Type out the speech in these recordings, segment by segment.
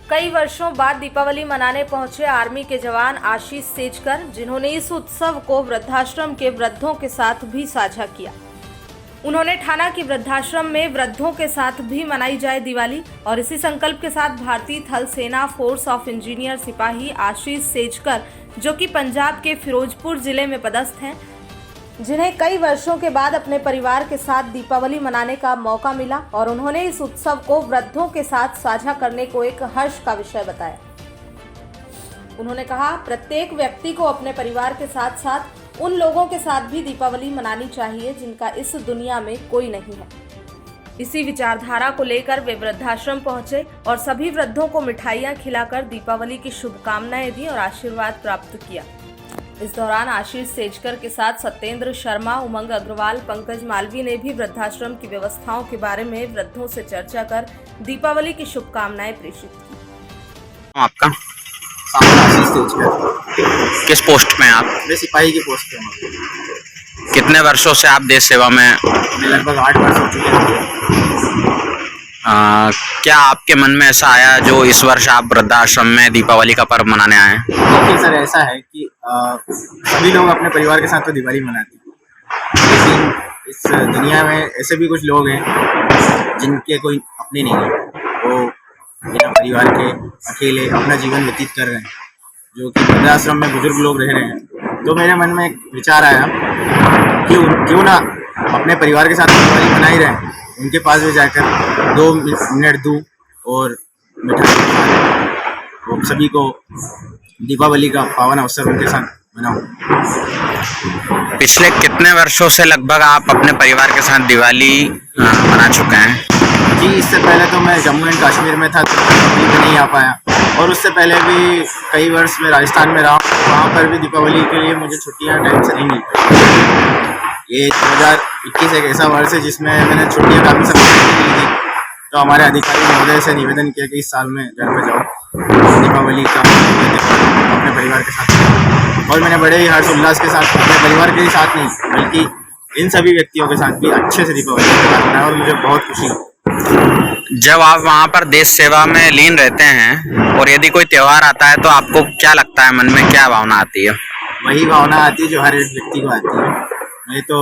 कई वर्षों बाद दीपावली मनाने पहुंचे आर्मी के जवान आशीष सेजकर, जिन्होंने इस उत्सव को वृद्धाश्रम के वृद्धों के साथ भी साझा किया। उन्होंने ठाना कि वृद्धाश्रम में वृद्धों के साथ भी मनाई जाए दिवाली, और इसी संकल्प के साथ भारतीय थल सेना फोर्स ऑफ इंजीनियर सिपाही आशीष सेजकर, जो कि पंजाब के फिरोजपुर जिले में पदस्थ हैं, जिन्हें कई वर्षों के बाद अपने परिवार के साथ दीपावली मनाने का मौका मिला, और उन्होंने इस उत्सव को वृद्धों के साथ साझा करने को एक हर्ष का विषय बताया। उन्होंने कहा, प्रत्येक व्यक्ति को अपने परिवार के साथ साथ उन लोगों के साथ भी दीपावली मनानी चाहिए जिनका इस दुनिया में कोई नहीं है। इसी विचारधारा को लेकर वे वृद्धाश्रम पहुंचे और सभी वृद्धों को मिठाइयां खिलाकर दीपावली की शुभकामनाएं दी और आशीर्वाद प्राप्त किया। इस दौरान आशीष सेजकर के साथ सत्येंद्र शर्मा, उमंग अग्रवाल, पंकज मालवी ने भी वृद्धाश्रम की व्यवस्थाओं के बारे में वृद्धों से चर्चा कर दीपावली की शुभकामनाएं प्रेषित की। आपका आशीष सेजकर। किस पोस्ट में आप? मैं सिपाही की पोस्ट पे हूँ। कितने वर्षों से आप देश सेवा में? मैं लगभग 8 वर्ष हो चुके हैं। क्या आपके मन में ऐसा आया जो इस वर्ष आप वृद्धाश्रम में दीपावली का पर्व मनाने आए हैं? देखिए सर, ऐसा है कि सभी लोग अपने परिवार के साथ तो दिवाली मनाते हैं, लेकिन इस दुनिया में ऐसे भी कुछ लोग हैं जिनके कोई अपने नहीं है, वो बिना परिवार के अकेले अपना जीवन व्यतीत कर रहे हैं, जो कि वृद्धाश्रम में बुजुर्ग लोग रह रहे हैं। तो मेरे मन में एक विचार आया कि क्यों ना अपने परिवार के साथ दिवाली मना ही रहे, उनके पास भी जाकर 2 मिनट दूँ और मिठाई वो सभी को दीपावली का पावन अवसर उनके साथ मनाऊं। पिछले कितने वर्षों से लगभग आप अपने परिवार के साथ दिवाली मना चुके हैं? जी, इससे पहले तो मैं जम्मू एंड कश्मीर में था, तो दीपावली में नहीं आ पाया, और उससे पहले भी कई वर्ष में राजस्थान में रहा, वहाँ पर भी दीपावली के लिए मुझे छुट्टियाँ टाइम से नहीं मिल पाई। ये 2021 एक ऐसा वर्ष है जिसमें मैंने छुट्टियाँ काफ़ी समय ली थी, तो हमारे अधिकारी महोदय से निवेदन किया कि इस साल में घर पर जाओ, दीपावली का अपने परिवार के साथ। और मैंने बड़े ही हर्ष उल्लास के साथ अपने परिवार के साथ नहीं बल्कि इन सभी व्यक्तियों के साथ भी अच्छे से दीपावली मनाया, और मुझे बहुत खुशी है। जब आप वहाँ पर देश सेवा में लीन रहते हैं और यदि कोई त्यौहार आता है तो आपको क्या लगता है, मन में क्या भावना आती है? वही भावना आती है जो हर एक व्यक्ति को आती है। मैं तो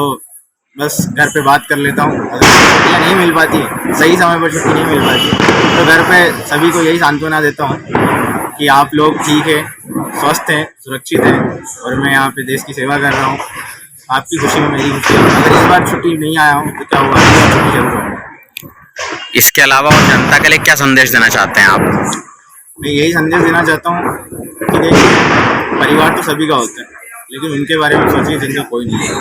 बस घर पे बात कर लेता हूँ, अगर छुट्टियाँ नहीं मिल पाती, सही समय पर छुट्टी नहीं मिल पाती, तो घर पे सभी को यही सांत्वना देता हूँ कि आप लोग ठीक है, स्वस्थ हैं, सुरक्षित हैं, और मैं यहाँ पे देश की सेवा कर रहा हूँ। आपकी खुशी में मेरी खुशी है। अगर इस बार छुट्टी नहीं आया हूँ तो क्या हुआ, छुट्टी जरूर होगी। इसके अलावा और जनता के लिए क्या संदेश देना चाहते हैं आप? मैं यही संदेश देना चाहता हूँ कि देखिए, परिवार तो सभी का होता है, लेकिन उनके बारे में सोचिए जिनका कोई नहीं है।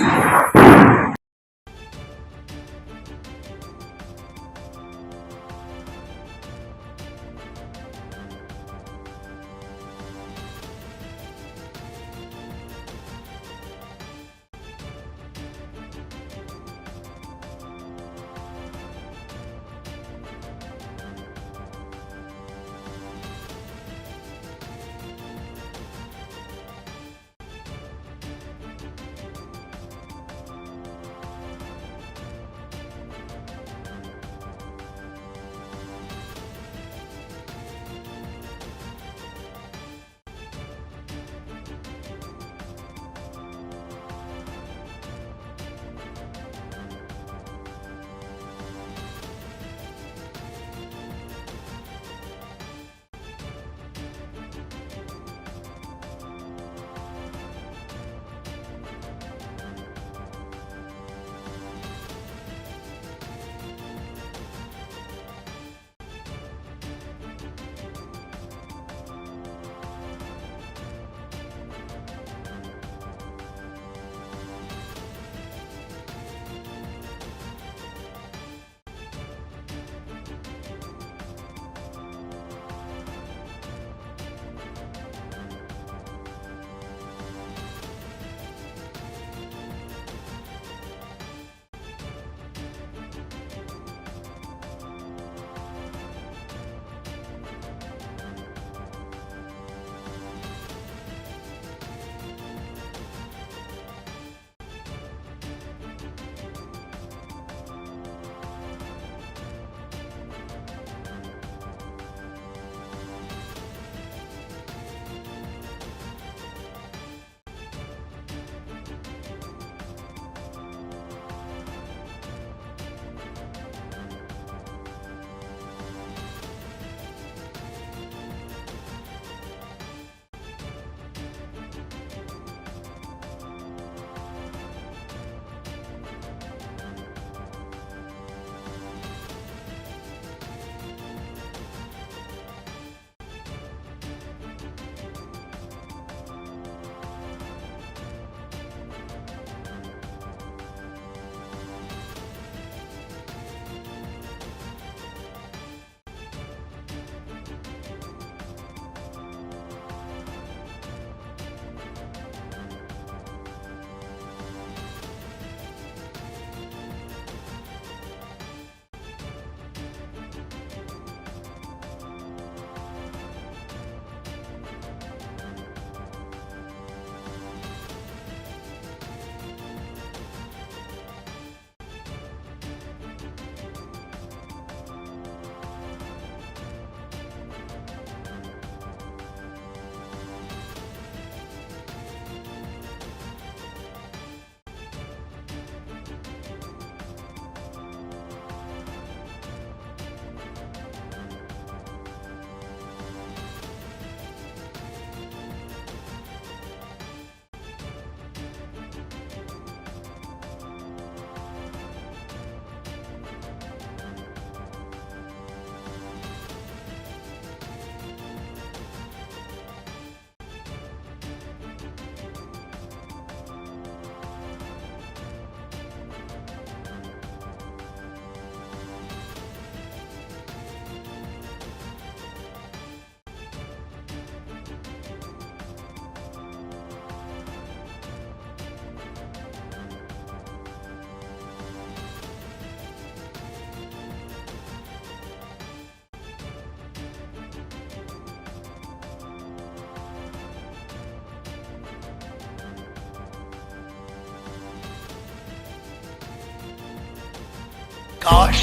काश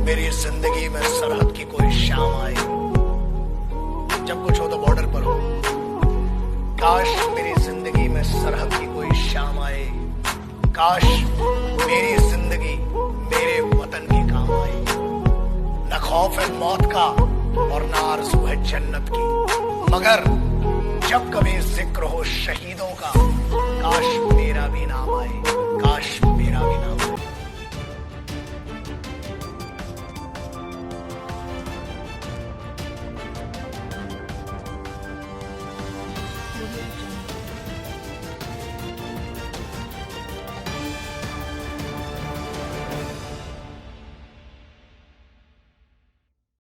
मेरी जिंदगी में सरहद की कोई शाम आए, जब कुछ हो तो बॉर्डर पर हो। काश मेरी जिंदगी में सरहद की कोई शाम आए, काश मेरी जिंदगी मेरे वतन के काम आए। न खौफ है मौत का और न आरज़ू है जन्नत की, मगर जब कभी जिक्र हो शहीदों का, काश मेरा भी नाम आए, काश मेरा भी नाम आए। Audio Jungle.